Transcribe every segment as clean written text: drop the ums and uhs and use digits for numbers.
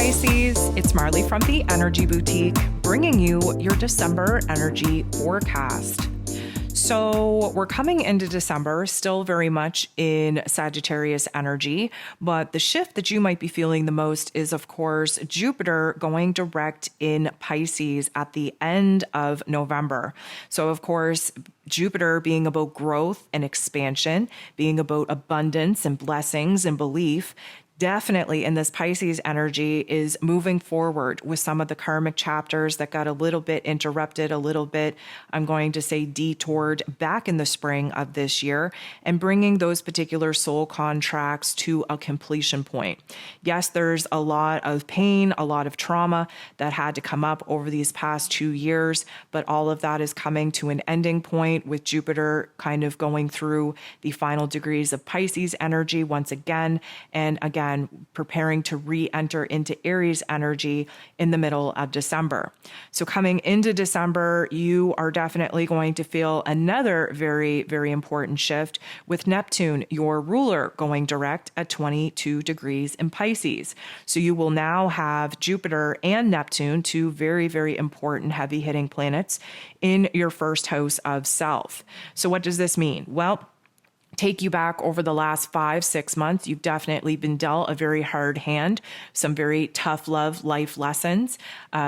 Pisces, it's Marley from the Energy Boutique, bringing you your December energy forecast. So we're coming into December, still very much in Sagittarius energy, but the shift that you might be feeling the most is, of course, Jupiter going direct in Pisces at the end of November. So, of course, Jupiter being about growth and expansion, being about abundance and blessings and belief, definitely in this Pisces energy is moving forward with some of the karmic chapters that got a little bit interrupted, a little bit, I'm going to say, detoured back in the spring of this year, and bringing those particular soul contracts to a completion point. Yes, there's a lot of pain, a lot of trauma that had to come up over these past 2 years, but all of that is coming to an ending point with Jupiter kind of going through the final degrees of Pisces energy once again, and again, preparing to re-enter into Aries energy in the middle of December. So coming into December, you are definitely going to feel another very, very important shift with Neptune, your ruler, going direct at 22 degrees in Pisces. So you will now have Jupiter and Neptune, two very, very important heavy hitting planets in your first house of self. So what does this mean? Well, take you back over the last 5-6 months, you've definitely been dealt a very hard hand, some very tough love life lessons.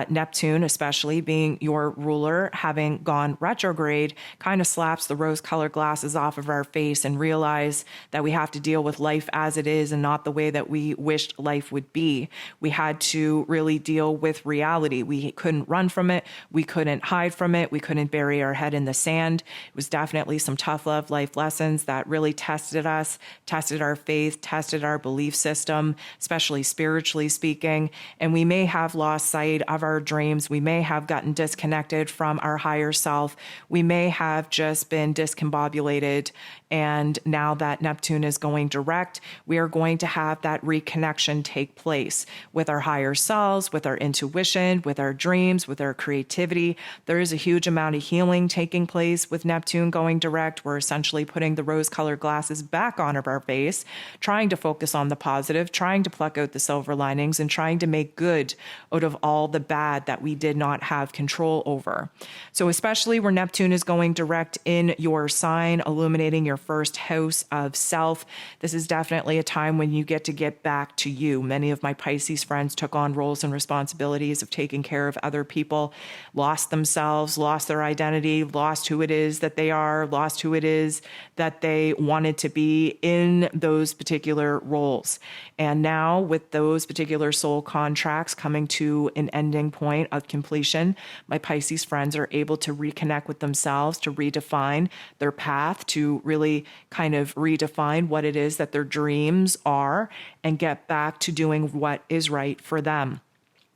Neptune, especially being your ruler, having gone retrograde, kind of slaps the rose-colored glasses off of our face and realize that we have to deal with life as it is and not the way that we wished life would be. We had to really deal with reality. We couldn't run from it. We couldn't hide from it. We couldn't bury our head in the sand. It was definitely some tough love life lessons that really tested us, tested our faith, tested our belief system, especially spiritually speaking. And we may have lost sight of our dreams. We may have gotten disconnected from our higher self. We may have just been discombobulated. And now that Neptune is going direct, we are going to have that reconnection take place with our higher selves, with our intuition, with our dreams, with our creativity. There is a huge amount of healing taking place with Neptune going direct. We're essentially putting the rose-colored glasses back on of our face, trying to focus on the positive, trying to pluck out the silver linings, and trying to make good out of all the bad that we did not have control over. So especially where Neptune is going direct in your sign, illuminating your first house of self, this is definitely a time when you get back to you. Many of my Pisces friends took on roles and responsibilities of taking care of other people, lost themselves, lost their identity, lost who it is that they are, lost who it is that they wanted to be in those particular roles. And now with those particular soul contracts coming to an ending point of completion, my Pisces friends are able to reconnect with themselves, to redefine their path, to really kind of redefine what it is that their dreams are and get back to doing what is right for them.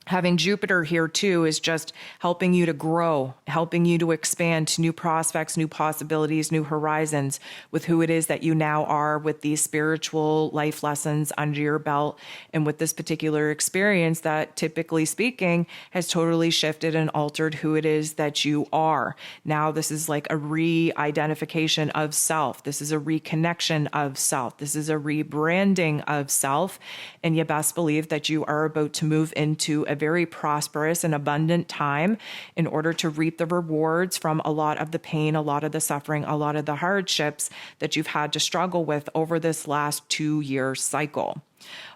Having Jupiter here too is just helping you to grow, helping you to expand to new prospects, new possibilities, new horizons with who it is that you now are, with these spiritual life lessons under your belt, and with this particular experience that, typically speaking, has totally shifted and altered who it is that you are. Now this is like a re-identification of self. This is a reconnection of self. This is a rebranding of self. And you best believe that you are about to move into a very prosperous and abundant time in order to reap the rewards from a lot of the pain, a lot of the suffering, a lot of the hardships that you've had to struggle with over this last 2-year cycle.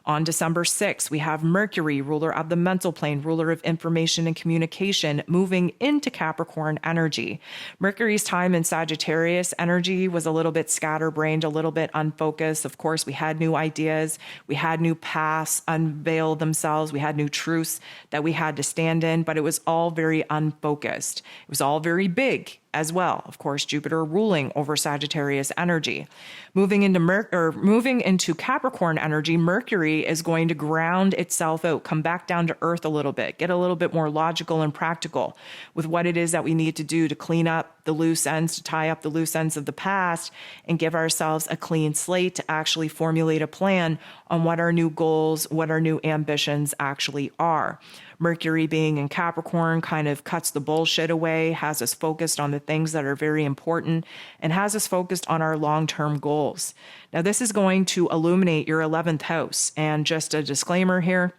On December 6th, we have Mercury, ruler of the mental plane, ruler of information and communication, moving into Capricorn energy. Mercury's time in Sagittarius energy was a little bit scatterbrained, a little bit unfocused. Of course, we had new ideas, we had new paths unveil themselves, we had new truths that we had to stand in, but it was all very unfocused. It was all very big as well. Of course, Jupiter ruling over Sagittarius energy. Moving into Capricorn energy, Mercury is going to ground itself out, come back down to earth a little bit, get a little bit more logical and practical with what it is that we need to do to clean up the loose ends, to tie up the loose ends of the past, and give ourselves a clean slate to actually formulate a plan on what our new goals, what our new ambitions actually are. Mercury being in Capricorn kind of cuts the bullshit away, has us focused on the things that are very important, and has us focused on our long-term goals. Now, this is going to illuminate your 11th house. And just a disclaimer here,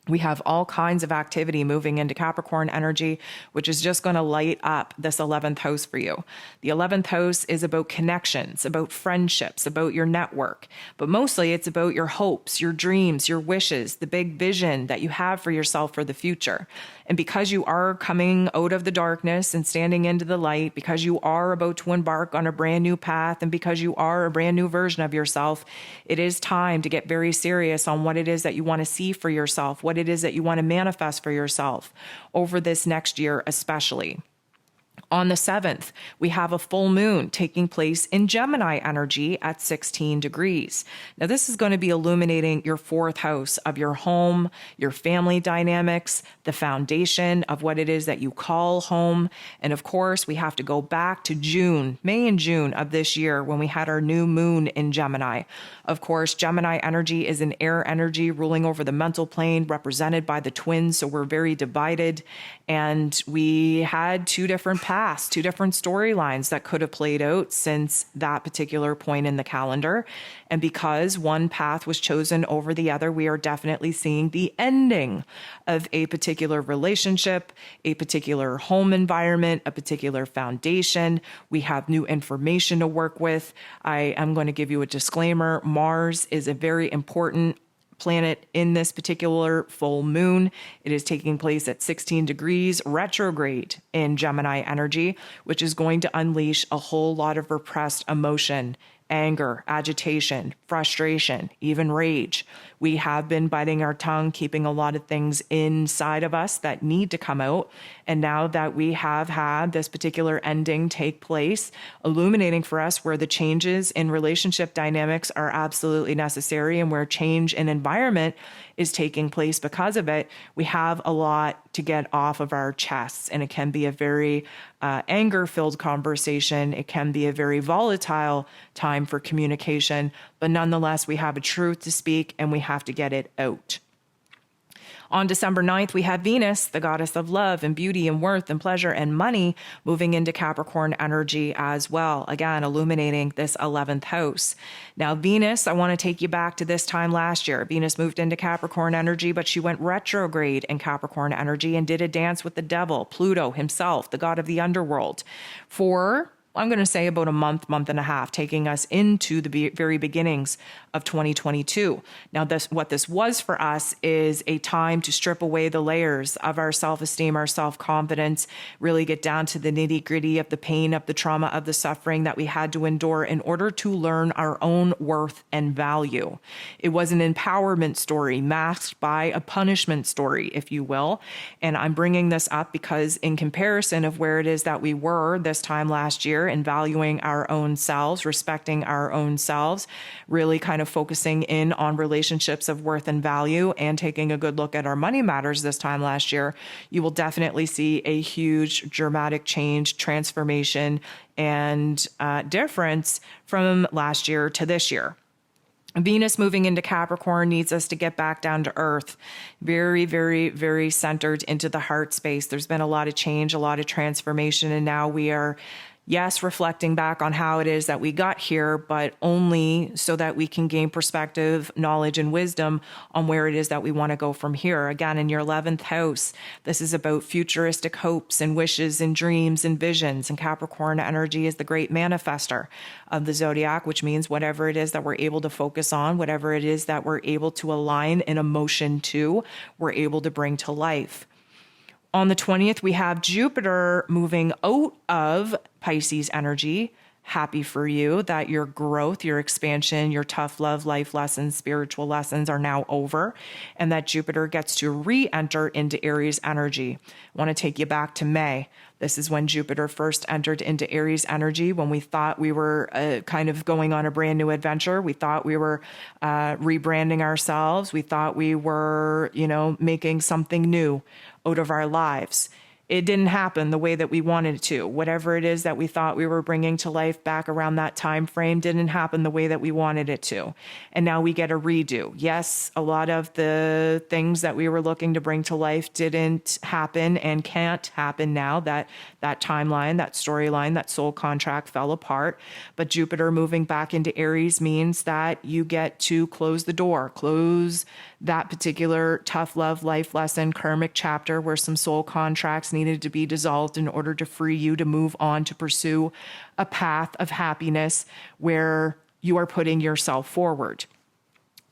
We have all kinds of activity moving into Capricorn energy, which is just going to light up this 11th house for you. The 11th house is about connections, about friendships, about your network, but mostly it's about your hopes, your dreams, your wishes, the big vision that you have for yourself for the future. And because you are coming out of the darkness and standing into the light, because you are about to embark on a brand new path, and because you are a brand new version of yourself, it is time to get very serious on what it is that you want to see for yourself, what it is that you want to manifest for yourself over this next year, especially. On the 7th, we have a full moon taking place in Gemini energy at 16 degrees. Now, this is going to be illuminating your 4th house of your home, your family dynamics, the foundation of what it is that you call home. And of course, we have to go back to May and June of this year when we had our new moon in Gemini. Of course, Gemini energy is an air energy ruling over the mental plane, represented by the twins. So we're very divided. And we had two different paths, two different storylines that could have played out since that particular point in the calendar. And because one path was chosen over the other, we are definitely seeing the ending of a particular relationship, a particular home environment, a particular foundation. We have new information to work with. I am going to give you a disclaimer. Mars is a very important planet in this particular full moon. It is taking place at 16 degrees retrograde in Gemini energy, which is going to unleash a whole lot of repressed emotion, anger, agitation, frustration, even rage. We have been biting our tongue, keeping a lot of things inside of us that need to come out. And now that we have had this particular ending take place, illuminating for us where the changes in relationship dynamics are absolutely necessary and where change in environment is taking place because of it, we have a lot to get off of our chests. And it can be a very anger-filled conversation. It can be a very volatile time for communication, but nonetheless, we have a truth to speak and we have to get it out. On December 9th, we have Venus, the goddess of love and beauty and worth and pleasure and money, moving into Capricorn energy as well. Again, illuminating this 11th house. Now, Venus, I want to take you back to this time last year. Venus moved into Capricorn energy, but she went retrograde in Capricorn energy and did a dance with the devil, Pluto himself, the god of the underworld, for I'm going to say about a month and a half, taking us into the very beginnings of 2022. Now, what this was for us is a time to strip away the layers of our self-esteem, our self-confidence, really get down to the nitty-gritty of the pain, of the trauma, of the suffering that we had to endure in order to learn our own worth and value. It was an empowerment story masked by a punishment story, if you will. And I'm bringing this up because in comparison of where it is that we were this time last year, and valuing our own selves, respecting our own selves, really kind of focusing in on relationships of worth and value and taking a good look at our money matters this time last year, you will definitely see a huge dramatic change, transformation, and difference from last year to this year. Venus moving into Capricorn needs us to get back down to earth, very, very, very centered into the heart space. There's been a lot of change, a lot of transformation, and now we are yes, reflecting back on how it is that we got here, but only so that we can gain perspective, knowledge, and wisdom on where it is that we want to go from here. Again, in your 11th house, this is about futuristic hopes and wishes and dreams and visions. And Capricorn energy is the great manifester of the Zodiac, which means whatever it is that we're able to focus on, whatever it is that we're able to align in emotion to, we're able to bring to life. On the 20th, we have Jupiter moving out of Pisces energy. Happy for you that your growth, your expansion, your tough love, life lessons, spiritual lessons are now over, and that Jupiter gets to re-enter into Aries energy. I want to take you back to May. This is when Jupiter first entered into Aries energy, when we thought we were kind of going on a brand new adventure. We thought we were rebranding ourselves. We thought we were, making something new out of our lives. it didn't happen the way that we wanted it to. Whatever it is that we thought we were bringing to life back around that time frame didn't happen the way that we wanted it to. And now we get a redo. Yes, a lot of the things that we were looking to bring to life didn't happen and can't happen now. That timeline, that storyline, that soul contract fell apart. But Jupiter moving back into Aries means that you get to close the door, close that particular tough love life lesson karmic chapter where some soul contracts needed to be dissolved in order to free you to move on to pursue a path of happiness where you are putting yourself forward.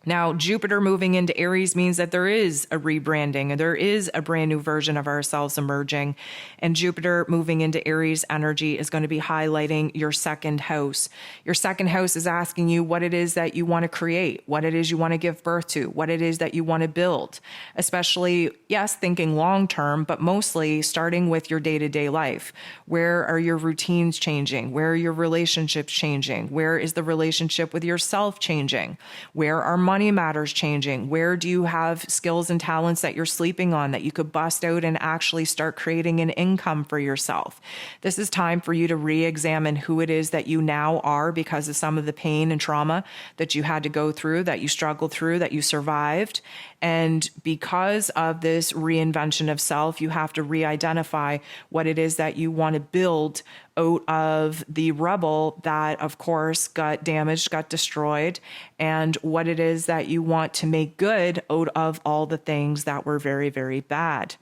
Now, Jupiter moving into Aries means that there is a rebranding and there is a brand new version of ourselves emerging. And Jupiter moving into Aries energy is going to be highlighting your second house. Your second house is asking you what it is that you want to create, what it is you want to give birth to, what it is that you want to build, especially, yes, thinking long term, but mostly starting with your day-to-day life. Where are your routines changing? Where are your relationships changing? Where is the relationship with yourself changing? Where are money matters changing? Where do you have skills and talents that you're sleeping on that you could bust out and actually start creating an income for yourself? This is time for you to re-examine who it is that you now are because of some of the pain and trauma that you had to go through, that you struggled through, that you survived. And because of this reinvention of self, you have to re-identify what it is that you want to build out of the rubble that, of course, got damaged, got destroyed, and what it is that you want to make good out of all the things that were very, very bad.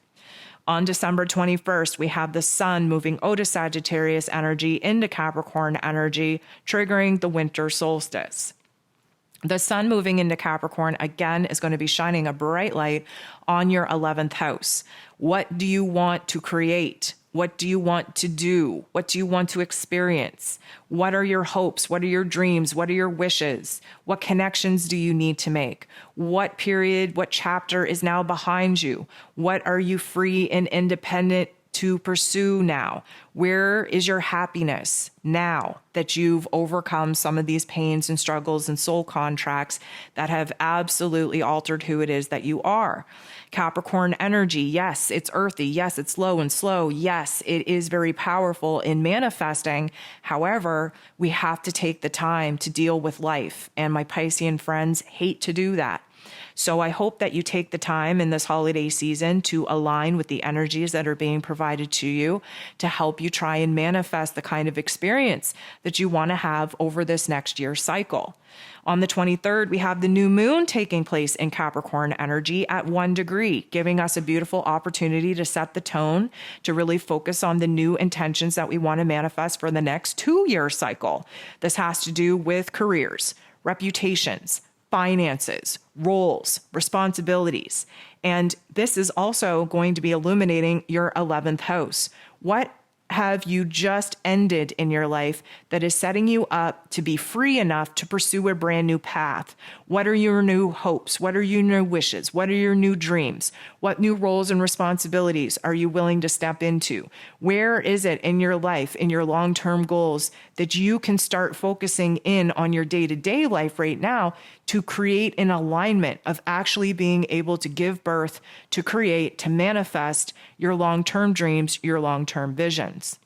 On December 21st, we have the sun moving out of Sagittarius energy into Capricorn energy, triggering the winter solstice. The sun moving into Capricorn, again, is going to be shining a bright light on your 11th house. What do you want to create? What do you want to do? What do you want to experience? What are your hopes? What are your dreams? What are your wishes? What connections do you need to make? What period, what chapter is now behind you? What are you free and independent to pursue now? Where is your happiness now that you've overcome some of these pains and struggles and soul contracts that have absolutely altered who it is that you are? Capricorn energy, yes, it's earthy. Yes, it's low and slow. Yes, it is very powerful in manifesting. However, we have to take the time to deal with life. And my Piscean friends hate to do that. So I hope that you take the time in this holiday season to align with the energies that are being provided to you to help you try and manifest the kind of experience that you want to have over this next year cycle. On the 23rd, we have the new moon taking place in Capricorn energy at 1 degree, giving us a beautiful opportunity to set the tone, to really focus on the new intentions that we want to manifest for the next 2-year cycle. This has to do with careers, reputations, finances, roles, responsibilities. And this is also going to be illuminating your 11th house. What have you just ended in your life that is setting you up to be free enough to pursue a brand new path? What are your new hopes? What are your new wishes? What are your new dreams? What new roles and responsibilities are you willing to step into? Where is it in your life, in your long-term goals, that you can start focusing in on your day-to-day life right now to create an alignment of actually being able to give birth, to create, to manifest your long-term dreams, your long-term visions?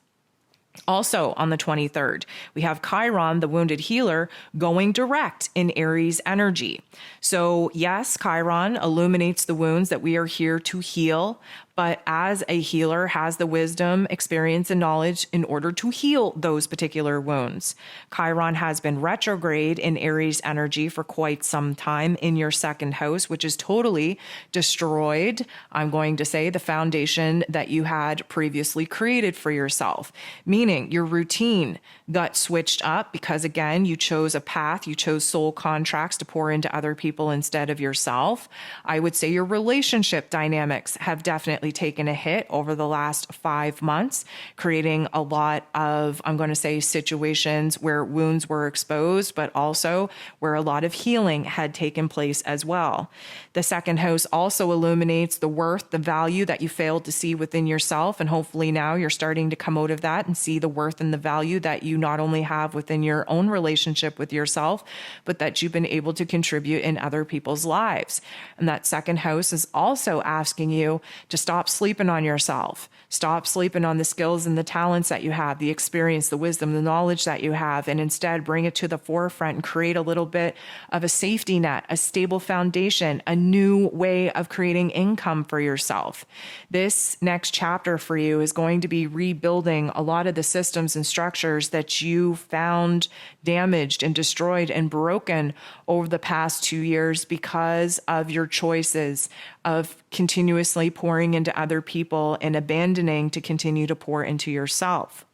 Also on the 23rd, we have Chiron, the wounded healer, going direct in Aries energy. So yes, Chiron illuminates the wounds that we are here to heal, but as a healer has the wisdom, experience, and knowledge in order to heal those particular wounds. Chiron has been retrograde in Aries energy for quite some time in your second house, which is totally destroyed, I'm going to say, the foundation that you had previously created for yourself. Meaning your routine got switched up because, again, you chose a path, you chose soul contracts to pour into other people instead of yourself. I would say your relationship dynamics have definitely taken a hit over the last 5 months, creating a lot of, I'm going to say, situations where wounds were exposed, but also where a lot of healing had taken place as well. The second house also illuminates the worth, the value that you failed to see within yourself. And hopefully now you're starting to come out of that and see the worth and the value that you not only have within your own relationship with yourself, but that you've been able to contribute in other people's lives. And that second house is also asking you to stop stop sleeping on yourself. Stop sleeping on the skills and the talents that you have, the experience, the wisdom, the knowledge that you have, and instead bring it to the forefront and create a little bit of a safety net, a stable foundation, a new way of creating income for yourself. This next chapter for you is going to be rebuilding a lot of the systems and structures that you found damaged and destroyed and broken over the past 2 years because of your choices of continuously pouring into other people and abandoning to continue to pour into yourself.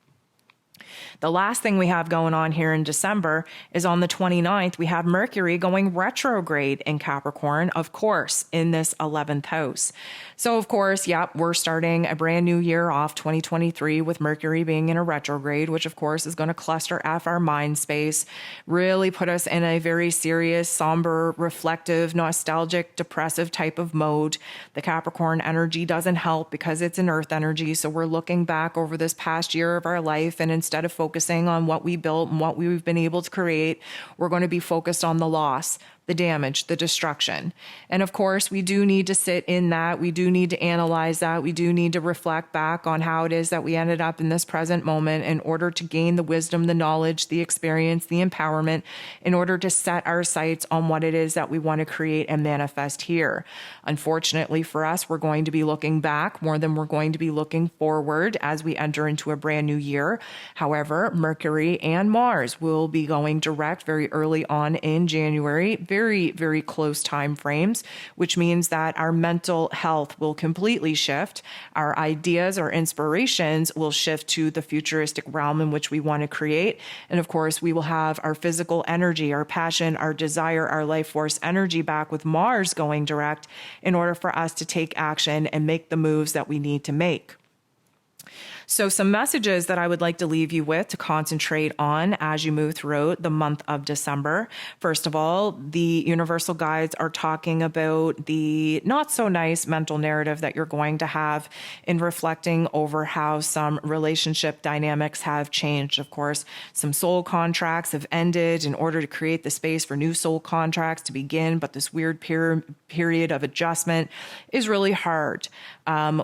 The last thing we have going on here in December is on the 29th, we have Mercury going retrograde in Capricorn, of course, in this 11th house. So, of course, we're starting a brand new year off, 2023, with Mercury being in a retrograde, which, of course, is going to cluster F our mind space, really put us in a very serious, somber, reflective, nostalgic, depressive type of mode. The Capricorn energy doesn't help because it's an earth energy. So we're looking back over this past year of our life, and instead of focusing on what we built and what we've been able to create, we're going to be focused on the loss, the damage, the destruction. And of course, we do need to sit in that. We do need to analyze that. We do need to reflect back on how it is that we ended up in this present moment in order to gain the wisdom, the knowledge, the experience, the empowerment, in order to set our sights on what it is that we want to create and manifest here. Unfortunately for us, we're going to be looking back more than we're going to be looking forward as we enter into a brand new year. However, Mercury and Mars will be going direct very early on in January, very, very close time frames, which means that our mental health will completely shift. Our ideas, our inspirations will shift to the futuristic realm in which we want to create. And of course, we will have our physical energy, our passion, our desire, our life force energy back with Mars going direct in order for us to take action and make the moves that we need to make. So some messages that I would like to leave you with to concentrate on as you move throughout the month of December. First of all, the universal guides are talking about the not so nice mental narrative that you're going to have in reflecting over how some relationship dynamics have changed. Of course, some soul contracts have ended in order to create the space for new soul contracts to begin, but this weird period of adjustment is really hard.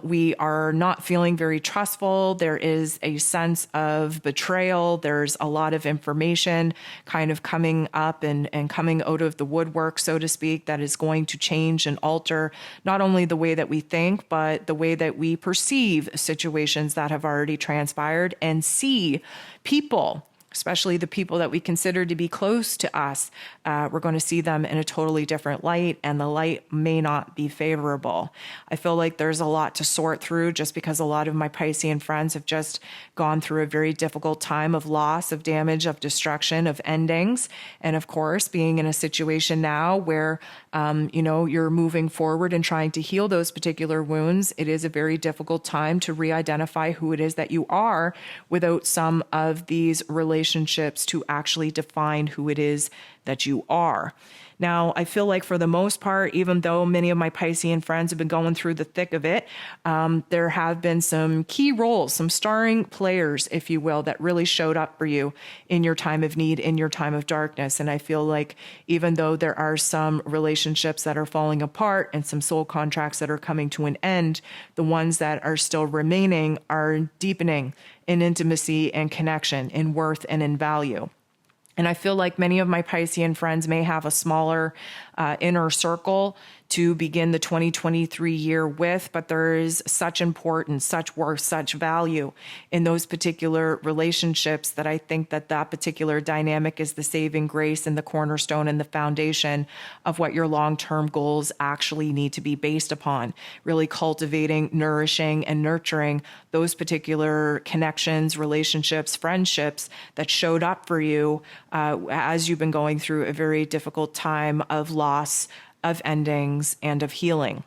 We are not feeling very trustful. There is a sense of betrayal. There's a lot of information kind of coming up and coming out of the woodwork, so to speak, that is going to change and alter not only the way that we think, but the way that we perceive situations that have already transpired and see people, especially the people that we consider to be close to us. We're going to see them in a totally different light, and the light may not be favorable. I feel like there's a lot to sort through just because a lot of my Piscean friends have just gone through a very difficult time of loss, of damage, of destruction, of endings. And of course, being in a situation now where, you're moving forward and trying to heal those particular wounds, it is a very difficult time to re-identify who it is that you are without some of these relationships to actually define who it is that you are. Now, I feel like for the most part, even though many of my Piscean friends have been going through the thick of it, there have been some key roles, some starring players, if you will, that really showed up for you in your time of need, in your time of darkness. And I feel like even though there are some relationships that are falling apart and some soul contracts that are coming to an end, the ones that are still remaining are deepening in intimacy and connection, in worth and in value. And I feel like many of my Piscean friends may have a smaller inner circle to begin the 2023 year with, but there is such importance, such worth, such value in those particular relationships that I think that that particular dynamic is the saving grace and the cornerstone and the foundation of what your long-term goals actually need to be based upon. Really cultivating, nourishing, and nurturing those particular connections, relationships, friendships that showed up for you as you've been going through a very difficult time of loss, of endings, and of healing.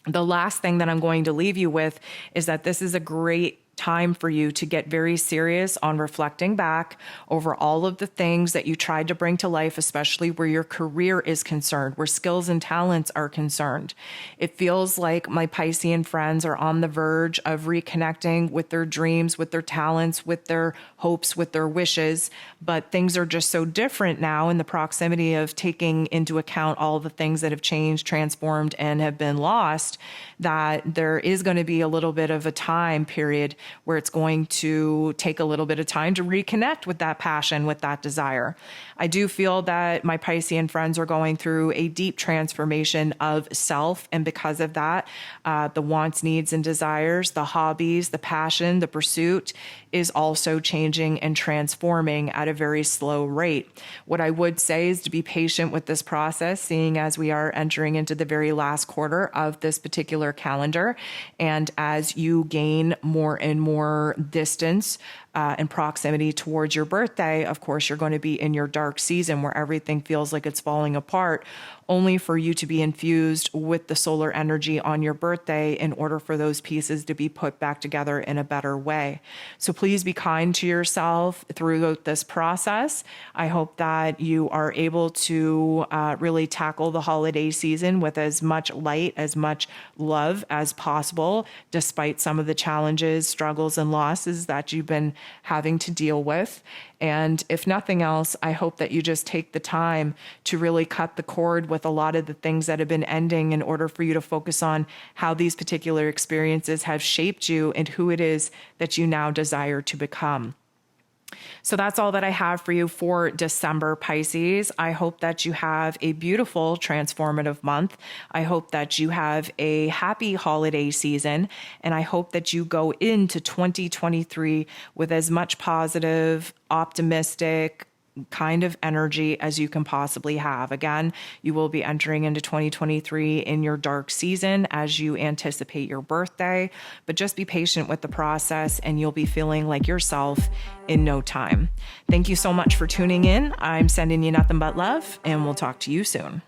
The last thing that I'm going to leave you with is that this is a great time for you to get very serious on reflecting back over all of the things that you tried to bring to life, especially where your career is concerned, where skills and talents are concerned. It feels like my Piscean friends are on the verge of reconnecting with their dreams, with their talents, with their hopes, with their wishes, but things are just so different now in the proximity of taking into account all the things that have changed, transformed, and have been lost, that there is going to be a little bit of a time period where it's going to take a little bit of time to reconnect with that passion, with that desire. I do feel that my Piscean friends are going through a deep transformation of self. And because of that, the wants, needs, and desires, the hobbies, the passion, the pursuit is also changing and transforming at a very slow rate. What I would say is to be patient with this process, seeing as we are entering into the very last quarter of this particular calendar. And as you gain more and more distance and proximity towards your birthday, of course, you're going to be in your dark season where everything feels like it's falling apart, only for you to be infused with the solar energy on your birthday in order for those pieces to be put back together in a better way. So please be kind to yourself throughout this process. I hope that you are able to really tackle the holiday season with as much light, as much love as possible, despite some of the challenges, struggles, and losses that you've been having to deal with. And if nothing else, I hope that you just take the time to really cut the cord with a lot of the things that have been ending in order for you to focus on how these particular experiences have shaped you and who it is that you now desire to become. So that's all that I have for you for December, Pisces. I hope that you have a beautiful, transformative month. I hope that you have a happy holiday season. And I hope that you go into 2023 with as much positive, optimistic, kind of energy as you can possibly have. Again, you will be entering into 2023 in your dark season as you anticipate your birthday, but just be patient with the process and you'll be feeling like yourself in no time. Thank you so much for tuning in. I'm sending you nothing but love, and we'll talk to you soon.